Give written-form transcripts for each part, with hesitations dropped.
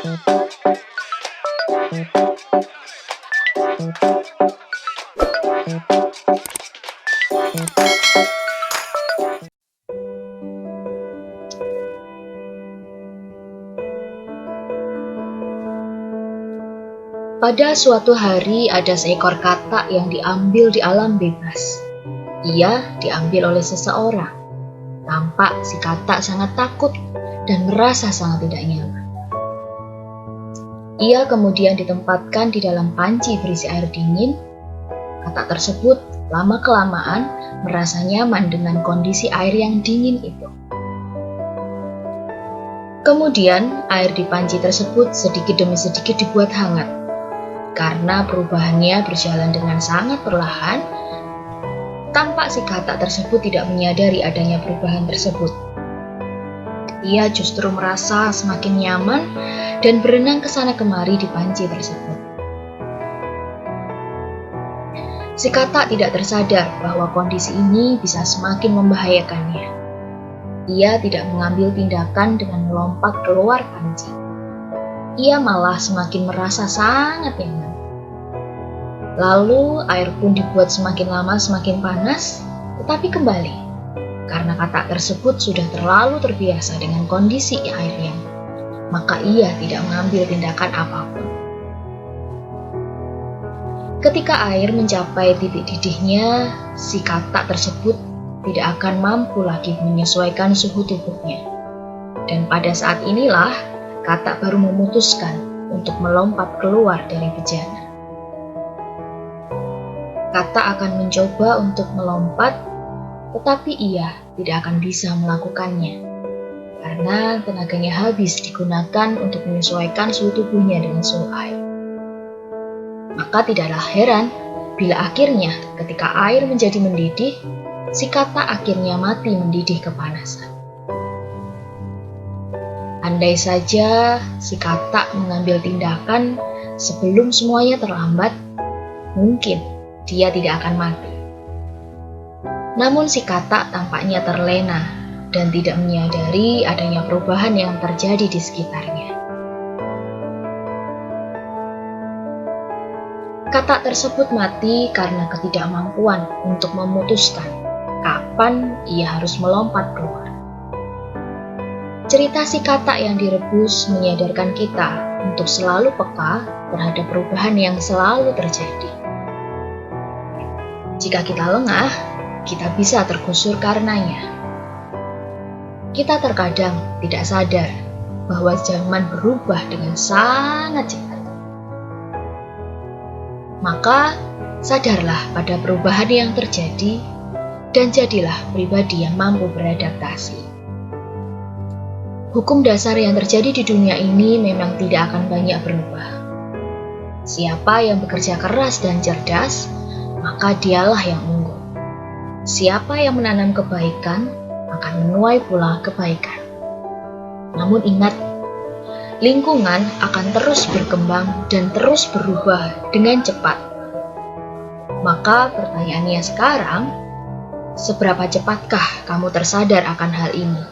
Pada suatu hari ada seekor katak yang diambil di alam bebas. Ia diambil oleh seseorang. Tampak si katak sangat takut dan merasa sangat tidak nyaman. Ia kemudian ditempatkan di dalam panci berisi air dingin. Katak tersebut lama-kelamaan merasa nyaman dengan kondisi air yang dingin itu. Kemudian air di panci tersebut sedikit demi sedikit dibuat hangat. Karena perubahannya berjalan dengan sangat perlahan, tampak si katak tersebut tidak menyadari adanya perubahan tersebut. Ia justru merasa semakin nyaman dan berenang ke sana kemari di panci tersebut. Si katak tidak tersadar bahwa kondisi ini bisa semakin membahayakannya. Ia tidak mengambil tindakan dengan melompat keluar panci. Ia malah semakin merasa sangat nyaman. Lalu air pun dibuat semakin lama semakin panas, tetapi kembali. Karena katak tersebut sudah terlalu terbiasa dengan kondisi airnya, maka ia tidak mengambil tindakan apapun. Ketika air mencapai titik didihnya, si katak tersebut tidak akan mampu lagi menyesuaikan suhu tubuhnya. Dan pada saat inilah katak baru memutuskan untuk melompat keluar dari bejana. Katak akan mencoba untuk melompat, tetapi ia tidak akan bisa melakukannya karena tenaganya habis digunakan untuk menyesuaikan suhu tubuhnya dengan suhu air. Maka tidaklah heran bila akhirnya ketika air menjadi mendidih, si katak akhirnya mati mendidih kepanasan. Andai saja si katak mengambil tindakan sebelum semuanya terlambat, mungkin dia tidak akan mati. Namun si katak tampaknya terlena dan tidak menyadari adanya perubahan yang terjadi di sekitarnya. Katak tersebut mati karena ketidakmampuan untuk memutuskan kapan ia harus melompat keluar. Cerita si katak yang direbus menyadarkan kita untuk selalu peka terhadap perubahan yang selalu terjadi. Jika kita lengah, kita bisa tergusur karenanya. Kita terkadang tidak sadar bahwa zaman berubah dengan sangat cepat. Maka, sadarlah pada perubahan yang terjadi dan jadilah pribadi yang mampu beradaptasi. Hukum dasar yang terjadi di dunia ini memang tidak akan banyak berubah. Siapa yang bekerja keras dan cerdas, maka dialah yang unggul. Siapa yang menanam kebaikan, akan menuai pula kebaikan. Namun ingat, lingkungan akan terus berkembang dan terus berubah dengan cepat. Maka pertanyaannya sekarang, seberapa cepatkah kamu tersadar akan hal ini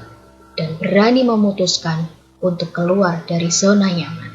dan berani memutuskan untuk keluar dari zona nyaman?